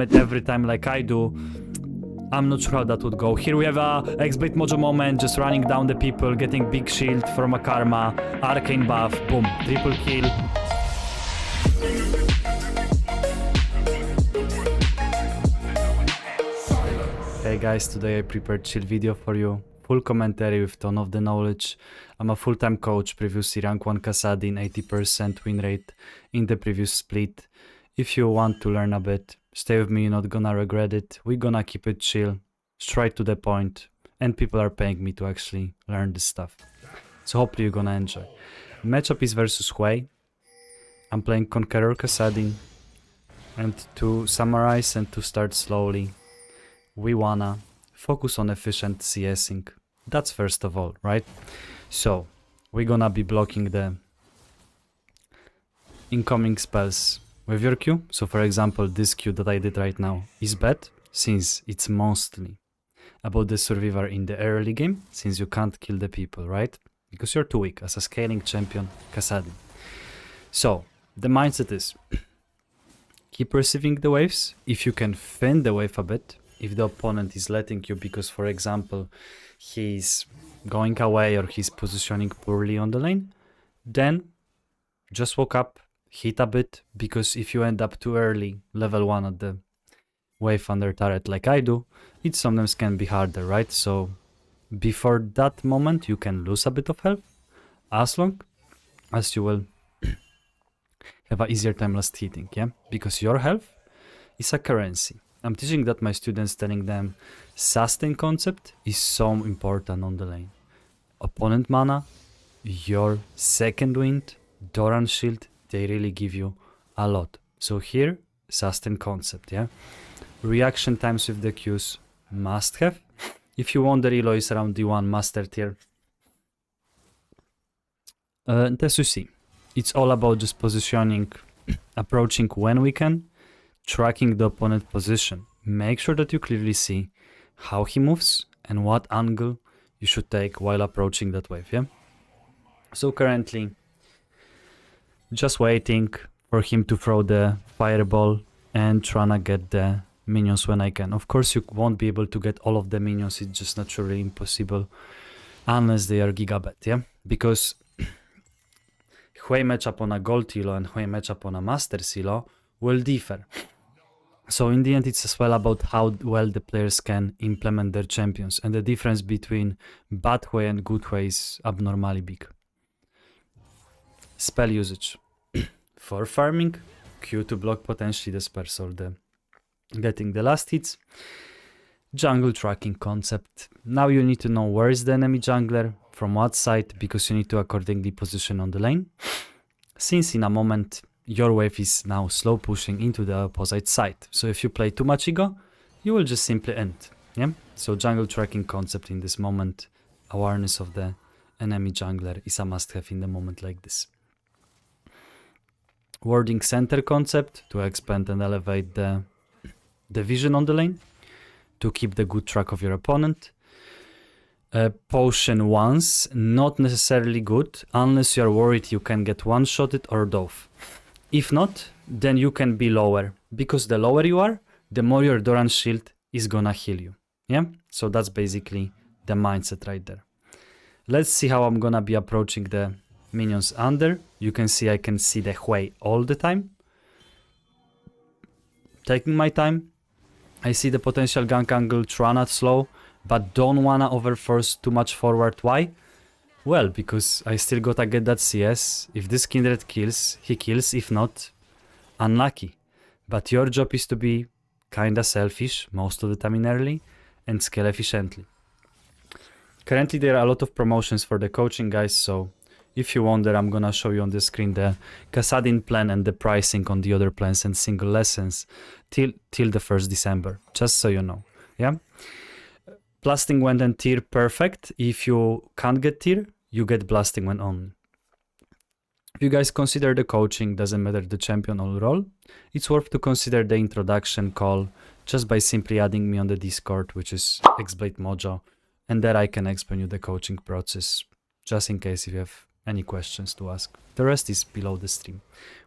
every time like I do, I'm not sure how that would go. Here we have a xblademojo moment, just running down the people, getting big shield from a karma, arcane buff, boom, triple kill. Hey guys, today I prepared chill video for you. Full commentary with ton of the knowledge. I'm a full-time coach, previously rank 1 Kassadin, 80% win rate in the previous split. If you want to learn a bit, stay with me, you're not gonna regret it. We're gonna keep it chill, straight to the point, and people are paying me to actually learn this stuff. So hopefully you're gonna enjoy. Matchup is versus Hwei. I'm playing Conqeuror Kassadin. And to summarize and to start slowly, we wanna focus on efficient CSing. That's first of all, right? So we're gonna be blocking the incoming spells with your Q. So for example, this Q that I did right now is bad since it's mostly about the survivor in the early game, since you can't kill the people, right? Because you're too weak as a scaling champion, Kassadin. So the mindset is keep receiving the waves. If you can fend the wave a bit, if the opponent is letting you because, for example, he's going away or he's positioning poorly on the lane, then just walk up, hit a bit, because if you end up too early, level 1 at the wave under turret like I do, it sometimes can be harder, right? So before that moment, you can lose a bit of health, as long as you will have an easier time last hitting, yeah? Because your health is a currency. I'm teaching that my students, telling them sustain concept is so important on the lane. Opponent mana, your second wind, Doran shield, they really give you a lot. So here, sustain concept, yeah? Reaction times with the Qs, must have. If you want the reload is around D1 master tier. As you see, it's all about just positioning, approaching when we can, tracking the opponent position. Make sure that you clearly see how he moves and what angle you should take while approaching that wave, yeah? So currently, just waiting for him to throw the fireball and trying to get the minions when I can. Of course, you won't be able to get all of the minions, it's just naturally impossible unless they are gigabet, yeah? Because Hwei matchup on a gold elo and Hwei matchup on a master elo will differ. So in the end, it's as well about how well the players can implement their champions, and the difference between bad Hwei and good Hwei is abnormally big. Spell usage. For farming, Q to block potentially the spells or the getting the last hits. Jungle tracking concept. Now you need to know where is the enemy jungler, from what side, because you need to accordingly position on the lane. Since in a moment your wave is now slow pushing into the opposite side. So if you play too much ego, you will just simply end. Yeah. So jungle tracking concept in this moment, awareness of the enemy jungler is a must-have in the moment like this. Warding center concept to expand and elevate the vision on the lane, to keep the good track of your opponent. Potion once, not necessarily good, unless you are worried you can get one-shotted or dove. If not, then you can be lower, because the lower you are, the more your Doran shield is gonna heal you. Yeah, so that's basically the mindset right there. Let's see how I'm gonna be approaching the minions under. You can see I can see the Hwei all the time. Taking my time. I see the potential gank angle, try not slow, but don't wanna overforce too much forward. Why? Well, because I still gotta get that CS. If this kindred kills, he kills. If not, unlucky. But your job is to be kinda selfish most of the time in early and scale efficiently. Currently there are a lot of promotions for the coaching guys, so if you wonder, I'm gonna show you on the screen the Kassadin plan and the pricing on the other plans and single lessons till the 1st December, just so you know. Yeah. Blasting Wind and tier, perfect. If you can't get tier, you get Blasting Wind only. If you guys consider the coaching, doesn't matter the champion or role, it's worth to consider the introduction call just by simply adding me on the Discord, which is xblademojo, and there I can explain you the coaching process, just in case if you have any questions to ask. The rest is below the stream.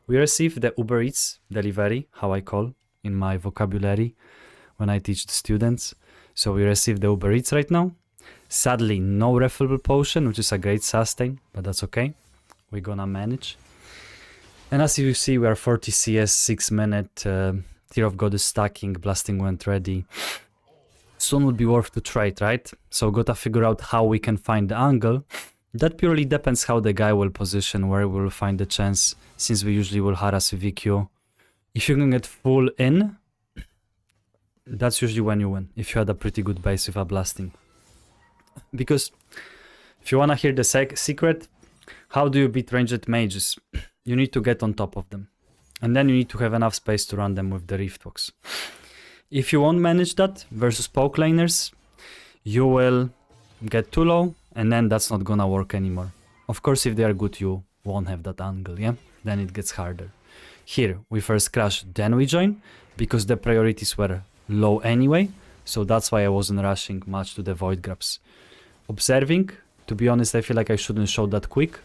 We receive the Uber Eats delivery, how I call in my vocabulary when I teach the students. So we receive the Uber Eats right now. Sadly, no refillable potion, which is a great sustain, but that's okay. We're gonna manage. And as you see, we are 40 CS, 6 minute. Tear of God is stacking, blasting went ready. Soon would be worth to trade, right? So gotta figure out how we can find the angle. That purely depends how the guy will position, where we will find the chance, since we usually will harass with VQ. If you can get full in, that's usually when you win, if you had a pretty good base with a blasting. Because if you wanna hear the secret, how do you beat ranged mages? You need to get on top of them. And then you need to have enough space to run them with the Riftbox. If you won't manage that versus poke laners, you will get too low, and then that's not gonna work anymore. Of course, if they are good, you won't have that angle, yeah? Then it gets harder. Here, we first crash, then we join, because the priorities were low anyway, so that's why I wasn't rushing much to the void grabs. Observing, to be honest, I feel like I shouldn't show that quick,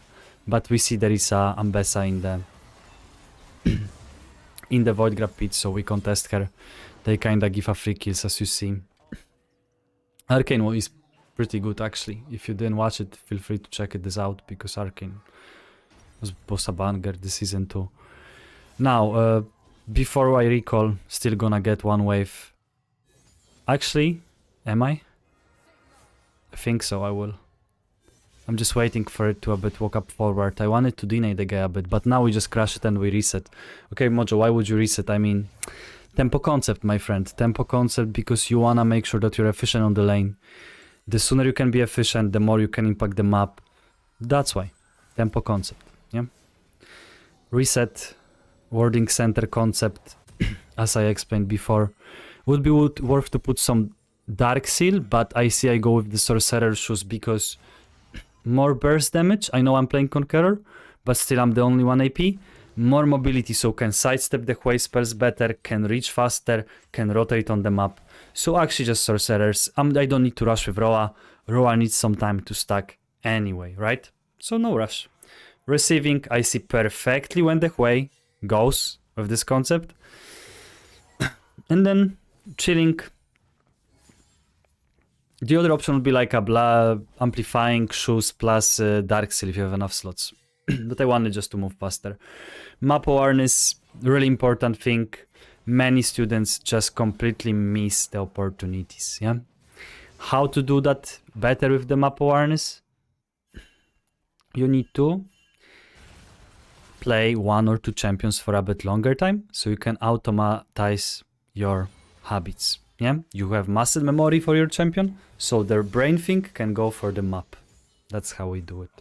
but we see there is a Ambessa in the in the void grab pit, so we contest her. They kinda give a free kills, as you see. Arcane is pretty good actually. If you didn't watch it, feel free to check this out, because Arcane was a banger this season too. Now, before I recall, still gonna get one wave. Actually, am I? I think so, I will. I'm just waiting for it to a bit walk up forward. I wanted to deny the guy a bit, but now we just crash it and we reset. Okay, Mojo, why would you reset? I mean, tempo concept, my friend. Tempo concept, because you wanna make sure that you're efficient on the lane. The sooner you can be efficient, the more you can impact the map. That's why. Tempo concept, yeah? Reset, wording center concept, as I explained before. Would be worth to put some Dark Seal, but I see I go with the Sorcerer shoes because more burst damage. I know I'm playing Conqueror, but still I'm the only 1 AP. More mobility, so can sidestep the Hwei spells better, can reach faster, can rotate on the map. So actually just Sorcerers. I don't need to rush with Roa. Roa needs some time to stack anyway, right? So no rush. Receiving, I see perfectly when the Hwei goes with this concept. And then chilling. The other option would be like a amplifying shoes plus Dark Seal if you have enough slots. But I wanted just to move faster. Map awareness, really important thing. Many students just completely miss the opportunities, yeah? How to do that better with the map awareness? You need to play 1 or 2 champions for a bit longer time, so you can automatize your habits. Yeah, you have muscle memory for your champion, so their brain think can go for the map. That's how we do it.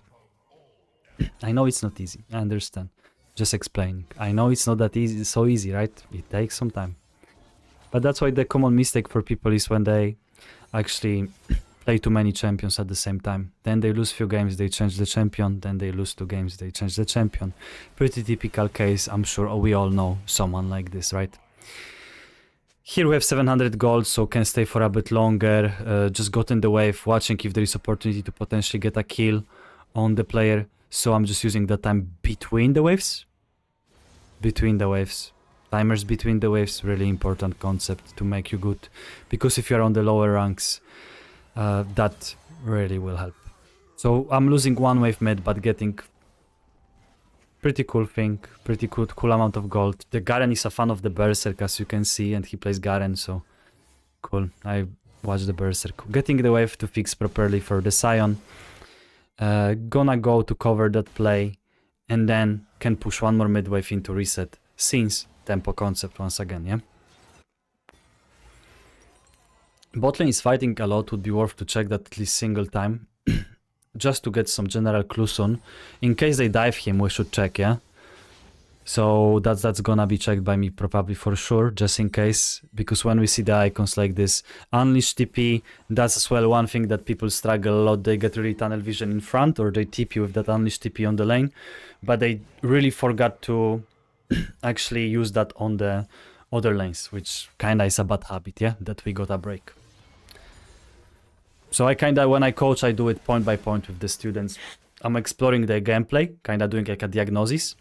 I know it's not easy, I understand. Just explaining. I know it's not that easy, so easy, right? It takes some time. But that's why the common mistake for people is when they actually play too many champions at the same time. Then they lose few games, they change the champion, then they lose 2 games, they change the champion. Pretty typical case, I'm sure we all know someone like this, right? Here we have 700 gold, so can stay for a bit longer. Just got in the wave, watching if there is opportunity to potentially get a kill on the player. So I'm just using the time between the waves. Between the waves. Timers between the waves, really important concept to make you good. Because if you're on the lower ranks, that really will help. So I'm losing 1 wave mid, but getting pretty cool thing, pretty cool amount of gold. The Garen is a fan of the Berserk, as you can see, and he plays Garen, so cool. I watch the Berserk. Getting the wave to fix properly for the Scion. Gonna go to cover that play, and then can push 1 more mid wave into reset, since tempo concept once again, yeah? Botlane is fighting a lot, would be worth to check that at least single time. Just to get some general clues on. In case they dive him, we should check, yeah? So that's gonna be checked by me probably for sure, just in case. Because when we see the icons like this, Unleash TP, that's as well one thing that people struggle a lot. They get really tunnel vision in front, or they TP with that Unleash TP on the lane. But they really forgot to actually use that on the other lanes, which kinda is a bad habit, yeah? That we gotta break. So I kinda, when I coach, I do it point by point with the students. I'm exploring the gameplay, kinda doing like a diagnosis.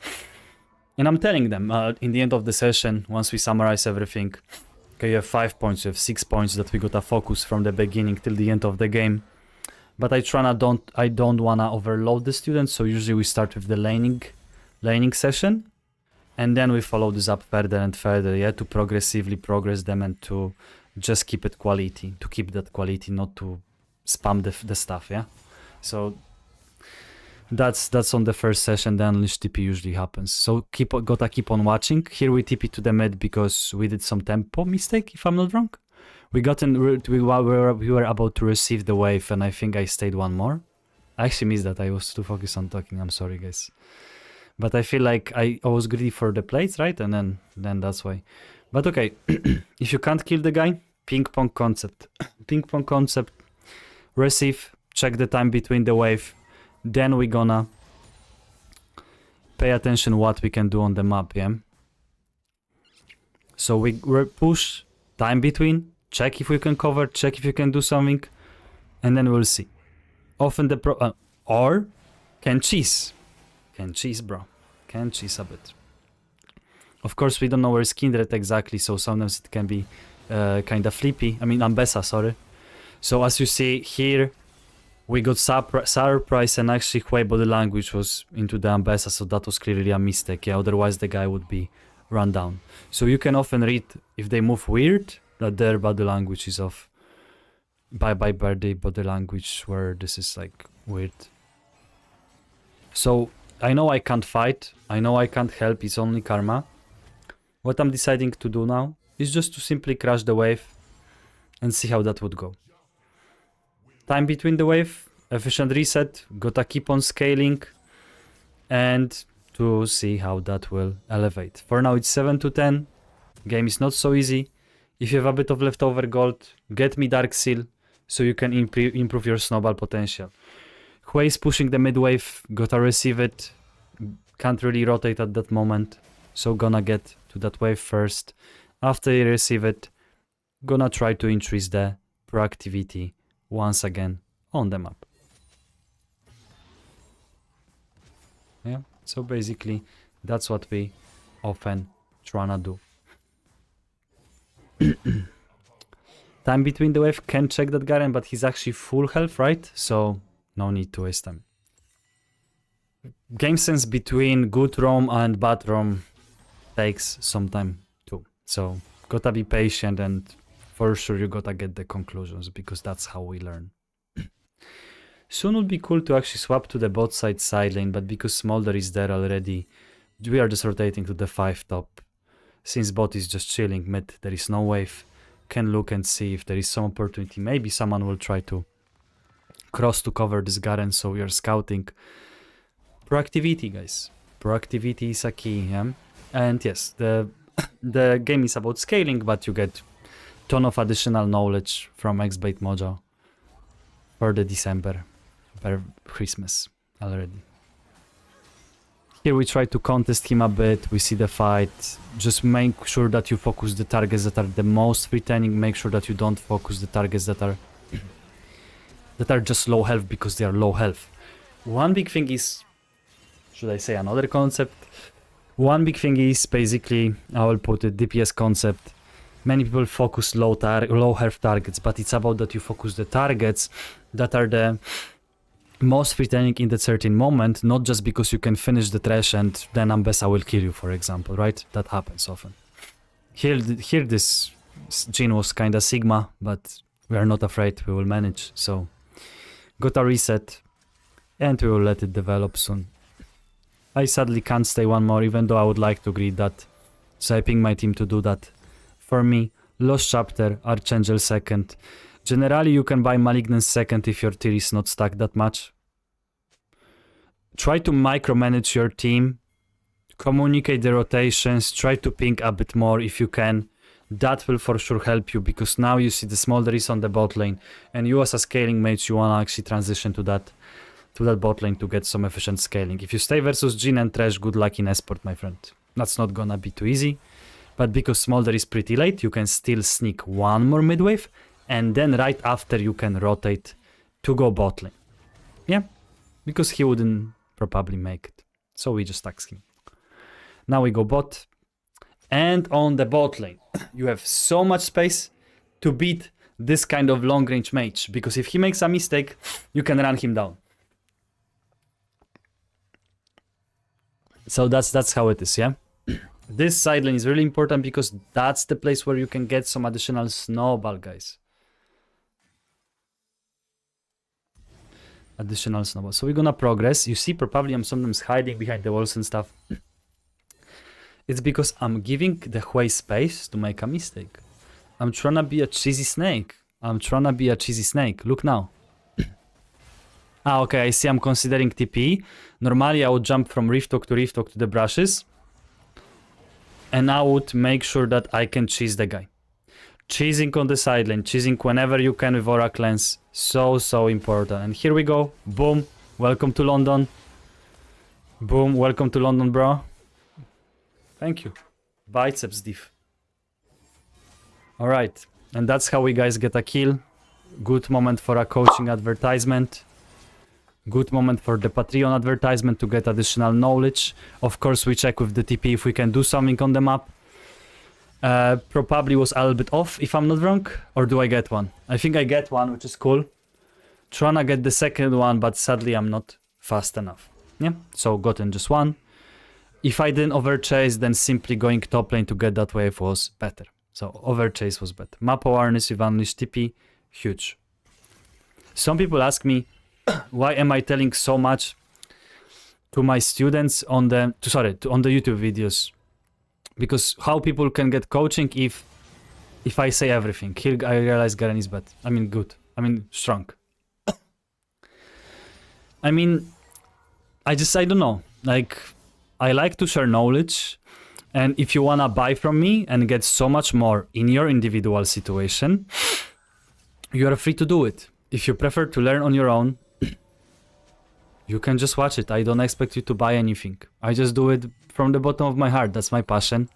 And I'm telling them in the end of the session, once we summarize everything, okay, you have 5 points, you have 6 points that we gotta focus from the beginning till the end of the game. But I don't wanna overload the students, so usually we start with the laning session, and then we follow this up further and further, yeah, to progressively progress them and to just keep it quality, to keep that quality, not to spam the stuff, yeah. So that's on the first session. The unleash TP usually happens. So gotta keep on watching. Here we TP to the mid because we did some tempo mistake, if I'm not wrong. We were about to receive the wave, and I think I stayed one more. I actually missed that. I was too focused on talking. I'm sorry, guys. But I feel like I was greedy for the plates, right? And then that's why. But okay, if you can't kill the guy, ping pong concept. Ping pong concept. Receive. Check the time between the wave. Then we're gonna pay attention what we can do on the map, yeah? So we push, time between, check if we can cover, check if you can do something, and then we'll see. Often the or can cheese. Can cheese, bro. Can cheese a bit. Of course, we don't know where is Kindred exactly, so sometimes it can be kind of flippy. I mean, Ambessa, sorry. So as you see here, we got surprise, and actually Hwei body language was into the Ambessa, so that was clearly a mistake. Yeah, otherwise the guy would be run down. So you can often read if they move weird, that their body language is off. Bye birthday body language, where this is like weird. So I know I can't fight, I know I can't help, it's only karma. What I'm deciding to do now is just to simply crash the wave and see how that would go. Time between the wave, efficient reset, gotta keep on scaling, and to see how that will elevate. For now it's 7 to 10, game is not so easy. If you have a bit of leftover gold, get me Dark Seal, so you can improve your snowball potential. Hwei is pushing the mid wave, gotta receive it, can't really rotate at that moment, so gonna get to that wave first. After you receive it, gonna try to increase the proactivity once again on the map. Yeah, so basically that's what we often tryna do. Time between the wave, can check that Garen, but he's actually full health, right? So no need to waste time. Game sense between good roam and bad roam takes some time too. So gotta be patient, and for sure you gotta get the conclusions, because that's how we learn. Soon would be cool to actually swap to the bot side sideline, but because Smolder is there already, we are just rotating to the 5 top. Since bot is just chilling mid, there is no wave, can look and see if there is some opportunity. Maybe someone will try to cross to cover this Garen, so we are scouting. Proactivity, guys. Proactivity is a key, yeah? And yes, the game is about scaling, but you get ton of additional knowledge from xblademojo for the December per Christmas already. Here we try to contest him a bit, we see the fight. Just make sure that you focus the targets that are the most threatening, make sure that you don't focus the targets that are just low health because they are low health. One big thing is, should I say another concept? One big thing is basically, I will put it, DPS concept. Many people focus low health targets, but it's about that you focus the targets that are the most threatening in that certain moment, not just because you can finish the trash and then Ambessa will kill you, for example, right? That happens often. Here this Jhin was kinda Sigma, but we are not afraid, we will manage. So got a reset, and we will let it develop soon. I sadly can't stay one more, even though I would like to greet that. So I ping my team to do that. For me, Lost Chapter, Archangel second. Generally, you can buy Malignance second if your tier is not stacked that much. Try to micromanage your team. Communicate the rotations. Try to ping a bit more if you can. That will for sure help you, because now you see the Smolder is on the bot lane, and you as a scaling mage, you wanna actually transition to that bot lane to get some efficient scaling. If you stay versus Jhin and Trash, good luck in esport, my friend. That's not gonna be too easy. But because Smolder is pretty late, you can still sneak one more mid wave, and then right after you can rotate to go bot lane. Yeah, because he wouldn't probably make it. So we just ask him. Now we go bot. And on the bot lane, you have so much space to beat this kind of long range mage. Because if he makes a mistake, you can run him down. So that's how it is, yeah? This sideline is really important because that's the place where you can get some additional snowball, guys. Additional snowball. So we're gonna progress. You see, probably I'm sometimes hiding behind the walls and stuff. It's because I'm giving the Hwei space to make a mistake. I'm trying to be a cheesy snake. Look now. Okay, I see I'm considering TP. Normally I would jump from Rift Talk to Rift Talk to the brushes. And I would make sure that I can cheese the guy. Cheesing on the sideline, cheesing whenever you can with Aura Cleanse. So important. And here we go. Boom. Welcome to London. Boom. Welcome to London, bro. Thank you. Biceps diff. Alright. And that's how we guys get a kill. Good moment for a coaching advertisement. Good moment for the Patreon advertisement to get additional knowledge. Of course, we check with the TP if we can do something on the map. Probably was a little bit off, if I'm not wrong. Or do I get one? I think I get one, which is cool. Trying to get the second one, but sadly I'm not fast enough. Yeah, so gotten just one. If I didn't overchase, then simply going top lane to get that wave was better. So overchase was better. Map awareness with Unleashed TP, huge. Some people ask me, why am I telling so much to my students on the on the YouTube videos? Because how people can get coaching if I say everything. Here I realize Garen is bad. I mean good. I mean strong. I mean I don't know. Like I like to share knowledge, and if you wanna buy from me and get so much more in your individual situation, you are free to do it. If you prefer to learn on your own, you can just watch it. I don't expect you to buy anything. I just do it from the bottom of my heart. That's my passion.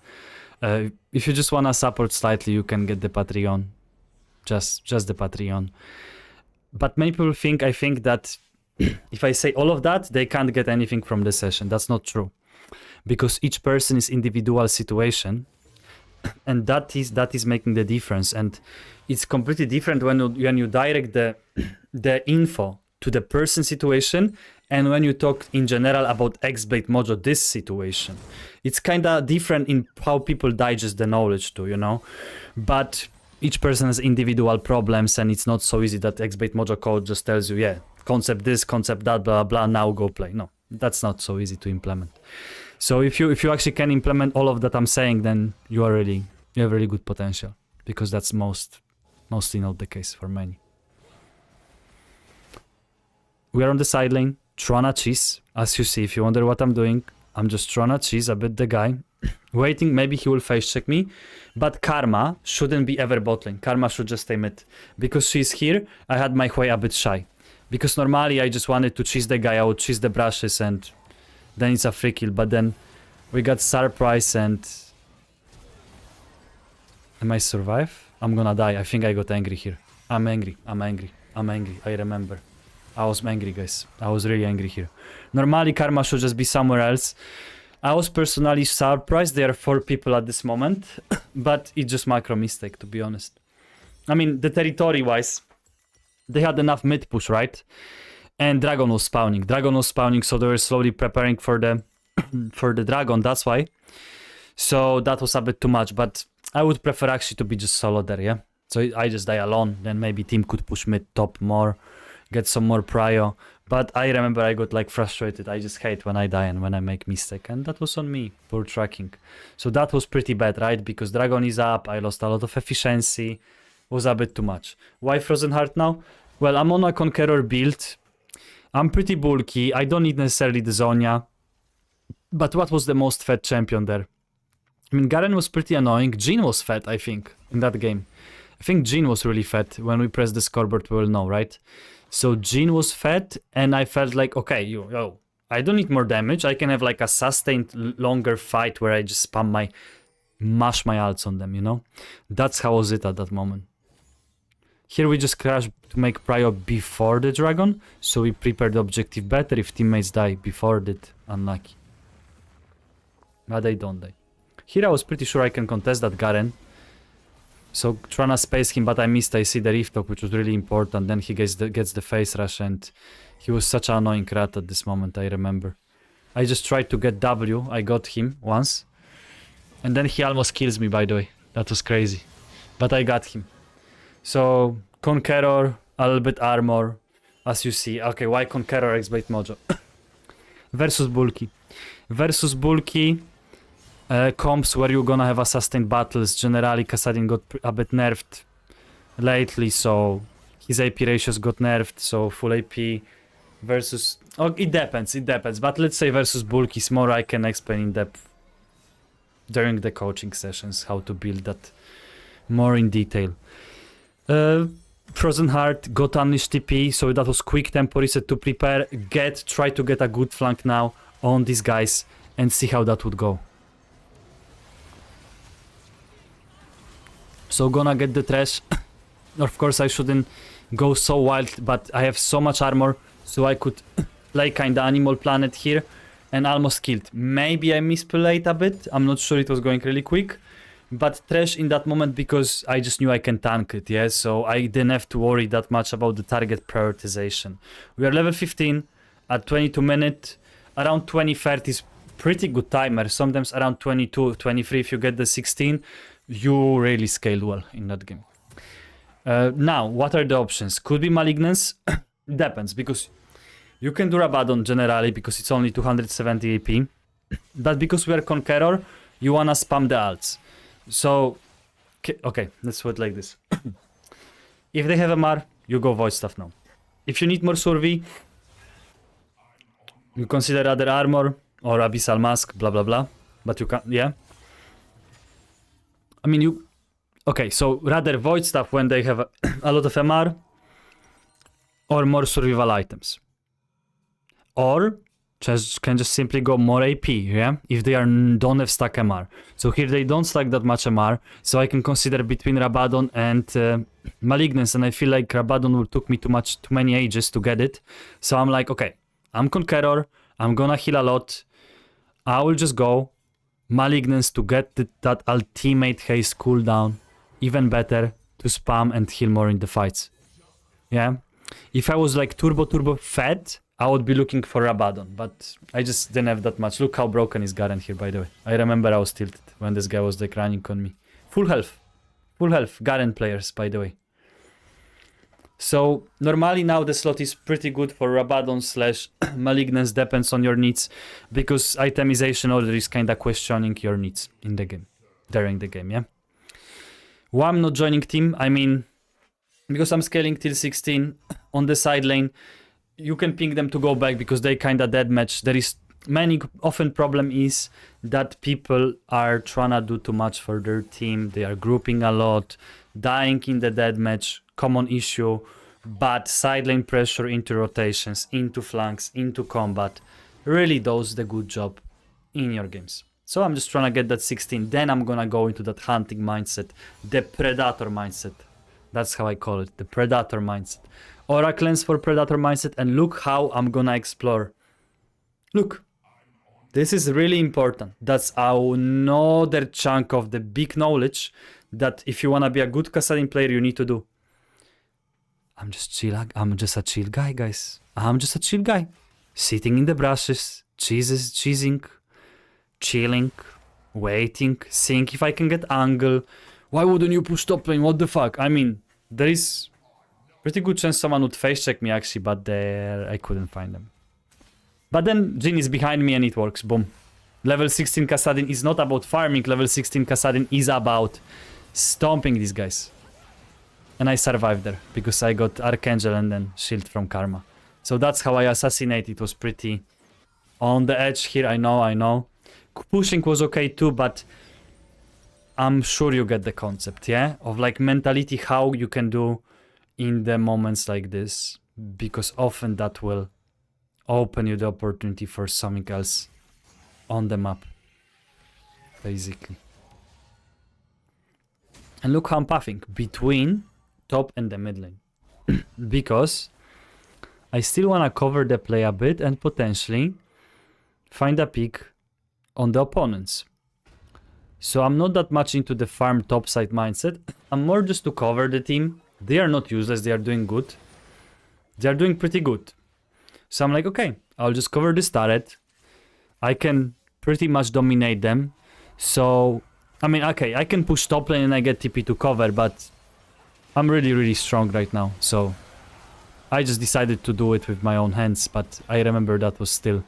If you just want to support slightly, you can get the Patreon. Just the Patreon. But many people I think that if I say all of that, they can't get anything from the session. That's not true. Because each person is individual situation. And that is making the difference. And it's completely different when you direct the info to the person situation, and when you talk in general about xblademojo, this situation. It's kind of different in how people digest the knowledge too, you know? But each person has individual problems, and it's not so easy that xblademojo code just tells you, yeah, concept this, concept that, blah, blah, now go play. No, that's not so easy to implement. So if you actually can implement all of that I'm saying, then you have really good potential, because that's mostly not the case for many. We are on the side lane, trying to cheese. As you see, if you wonder what I'm doing, I'm just trying to cheese a bit the guy. Waiting, maybe he will face check me. But Karma shouldn't be ever bot lane. Karma should just stay mid. Because she's here, I had my Hwei a bit shy. Because normally I just wanted to cheese the guy, I would cheese the brushes and then it's a free kill. But then we got surprise and... Am I survive? I'm gonna die. I think I got angry here. I'm angry. I remember. I was angry, guys. I was really angry here. Normally, Karma should just be somewhere else. I was personally surprised there are 4 people at this moment, but it's just macro mistake, to be honest. I mean, the territory-wise, they had enough mid push, right? And Dragon was spawning. So they were slowly preparing for the for the Dragon, that's why. So that was a bit too much, but I would prefer actually to be just solo there, yeah? So I just die alone, then maybe team could push mid top more, get some more prio. But I remember I got like frustrated. I just hate when I die and when I make mistake, and that was on me, poor tracking. So that was pretty bad, right? Because Dragon is up, I lost a lot of efficiency, was a bit too much. Why Frozen Heart now? Well, I'm on a Conqeuror build. I'm pretty bulky, I don't need necessarily the Zonia. But what was the most fed champion there? I mean, Garen was pretty annoying. Jhin was fed, I think, in that game. I think Jhin was really fed. When we press the scoreboard, we will know, right? So Jhin was fed, and I felt like, okay, yo, I don't need more damage. I can have like a sustained longer fight where I just mash my ults on them, you know? That's how was it at that moment. Here we just crash to make prio before the Dragon, so we prepare the objective better. If teammates die before it, unlucky. But they don't die. Here I was pretty sure I can contest that Garen. So trying to space him, but I missed. I see the Rift Talk, which was really important. Then he gets the face rush, and he was such an annoying rat at this moment, I remember. I just tried to get W. I got him once. And then he almost kills me, by the way. That was crazy. But I got him. So, Conqeuror, a little bit armor, as you see. Okay, why Conqeuror xblademojo? Versus Bulky. Versus Bulky, comps where you're gonna have a sustained battles. Generally, Kassadin got a bit nerfed lately, so his AP ratios got nerfed, so full AP versus... Oh, it depends, but let's say versus Bulky is more I can explain in depth during the coaching sessions, how to build that more in detail. Frozen Heart got Unleashed TP, so that was quick tempo reset to prepare. Try to get a good flank now on these guys and see how that would go. So gonna get the trash. Of course I shouldn't go so wild, but I have so much armor, so I could play kinda Animal Planet here and almost killed. Maybe I misplayed a bit, I'm not sure, it was going really quick. But trash in that moment because I just knew I can tank it, yeah? So I didn't have to worry that much about the target prioritization. We are level 15 at 22 minutes. Around 20-30 is pretty good timer. Sometimes around 22, 23 if you get the 16. You really scaled well in that game. Now, what are the options? Could be Malignance. Depends, because you can do Rabadon generally because it's only 270 AP. But because we are Conqeuror, you wanna spam the alts. So, okay, let's put it like this. If they have MR, you go Void Staff now. If you need more Survey, you consider other armor or Abyssal Mask, blah blah blah. But you can't, yeah. I mean, you... Okay, so rather Void Staff when they have a lot of MR or more survival items. Or can just simply go more AP, yeah? If they don't have stack MR. So here they don't stack that much MR, so I can consider between Rabadon and Malignance, and I feel like Rabadon will took me too many ages to get it. So I'm like, okay, I'm Conqeuror, I'm gonna heal a lot, I will just go Malignance to get that ultimate haste cooldown, even better, to spam and heal more in the fights. Yeah? If I was like turbo fed, I would be looking for Rabadon, but I just didn't have that much. Look how broken is Garen here, by the way. I remember I was tilted when this guy was like running on me. Full health, Garen players, by the way. So normally now the slot is pretty good for Rabadon / Malignance, depends on your needs, because itemization order is kinda questioning your needs in the game, during the game, yeah? Why I'm not joining team? I mean, because I'm scaling till 16 on the side lane. You can ping them to go back because they kinda deadmatch. There is often problem is that people are trying to do too much for their team. They are grouping a lot, dying in the deathmatch, common issue. But side lane pressure into rotations, into flanks, into combat really does the good job in your games. So I'm just trying to get that 16. Then I'm gonna go into that hunting mindset, the predator mindset. That's how I call it, the predator mindset. Aura cleanse for predator mindset, and look how I'm gonna explore. Look, this is really important. That's another chunk of the big knowledge that if you wanna be a good Kassadin player, you need to do. I'm just a chill guy, guys. I'm just a chill guy. Sitting in the brushes, cheesing, chilling, waiting, seeing if I can get angle. Why wouldn't you push top lane? What the fuck? I mean, there is pretty good chance someone would face check me actually, but there I couldn't find them. But then Jhin is behind me and it works. Boom. Level 16 Kassadin is not about farming. Level 16 Kassadin is about stomping these guys. And I survived there because I got Archangel and then Shield from Karma. So that's how I assassinate. It was pretty on the edge here. I know. Pushing was okay too, but I'm sure you get the concept, yeah? Of like mentality, how you can do in the moments like this, because often that will open you the opportunity for something else on the map, basically. And look how I'm pathing between top and the mid lane, because I still want to cover the play a bit and potentially find a pick on the opponents. So I'm not that much into the farm topside mindset. I'm more just to cover the team. They are not useless, they are doing good. They are doing pretty good. So I'm like, okay, I'll just cover this turret. I can pretty much dominate them. So, I mean, okay, I can push top lane and I get TP to cover, but I'm really, really strong right now. So I just decided to do it with my own hands, but I remember that was still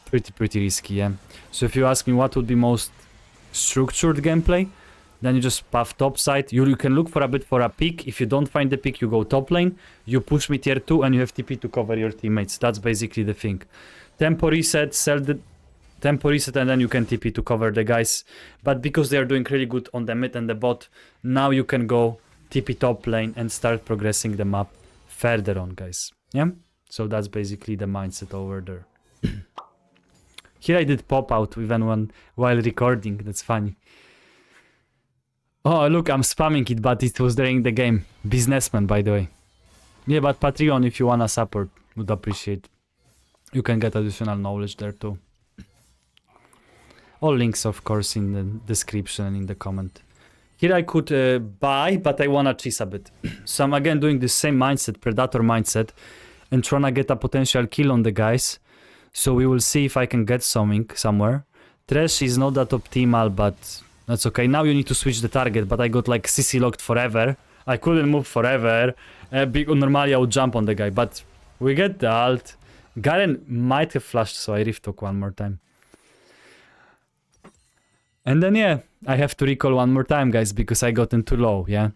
pretty risky, yeah. So if you ask me what would be most structured gameplay, then you just path top side. You can look for a bit for a pick. If you don't find the pick, you go top lane. You push me tier 2 and you have TP to cover your teammates. That's basically the thing. Tempo reset, sell the tempo reset, and then you can TP to cover the guys. But because they are doing really good on the mid and the bot, now you can go TP top lane and start progressing the map further on, guys. Yeah? So that's basically the mindset over there. Here I did pop out even while recording. That's funny. Oh, look, I'm spamming it, but it was during the game. Businessman, by the way. Yeah, but Patreon, if you wanna support, would appreciate. You can get additional knowledge there too. All links, of course, in the description and in the comment. Here I could buy, but I wanna cheese a bit. So I'm again doing the same mindset, predator mindset, and trying to get a potential kill on the guys. So we will see if I can get something somewhere. Trash is not that optimal, but that's okay. Now you need to switch the target, but I got like CC locked forever. I couldn't move forever. Normally I would jump on the guy, but we get the ult. Garen might have flashed, so I rift hook one more time. And then yeah, I have to recall one more time, guys, because I got too low, yeah.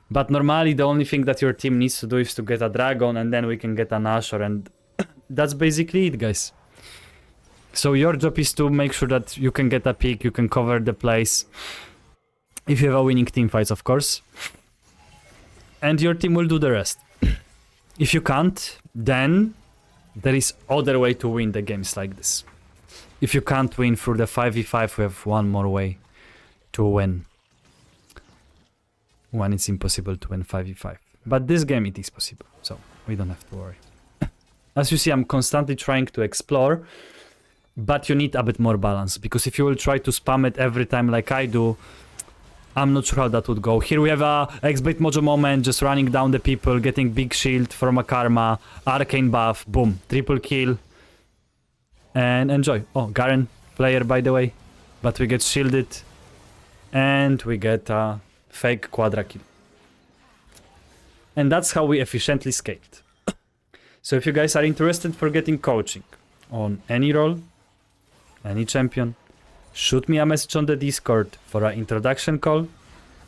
But normally the only thing that your team needs to do is to get a dragon, and then we can get an Asher, and that's basically it, guys. So your job is to make sure that you can get a pick, you can cover the place. If you have a winning team fights, of course. And your team will do the rest. If you can't, then there is other way to win the games like this. If you can't win through the 5v5, we have one more way to win. When it's impossible to win 5v5. But this game it is possible, so we don't have to worry. As you see, I'm constantly trying to explore. But you need a bit more balance, because if you will try to spam it every time like I do, I'm not sure how that would go. Here we have a xblademojo moment, just running down the people, getting big shield from a karma, arcane buff, boom, triple kill, and enjoy. Oh, Garen player, by the way, but we get shielded, and we get a fake quadra kill. And that's how we efficiently scaled. So if you guys are interested for getting coaching on any role, any champion, shoot me a message on the Discord for an introduction call,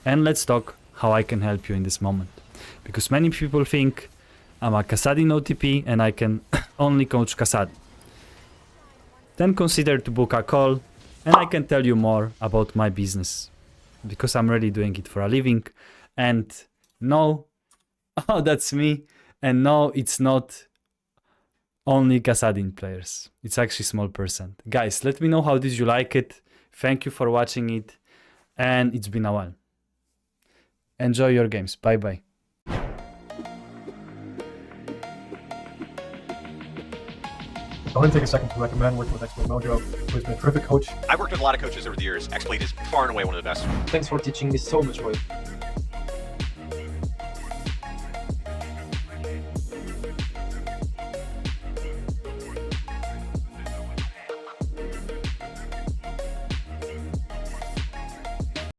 and let's talk how I can help you in this moment. Because many people think I'm a Kassadin OTP and I can only coach Kassadin. Then consider to book a call and I can tell you more about my business. Because I'm really doing it for a living. And no, oh, that's me. And no, it's not only Kassadin players. It's actually small percent. Guys, let me know how did you like it. Thank you for watching it. And it's been a while. Enjoy your games. Bye bye. I want to take a second to recommend working with xblademojo, who's been a terrific coach. I've worked with a lot of coaches over the years. xBlade is far and away one of the best. Thanks for teaching me so much, Hwei.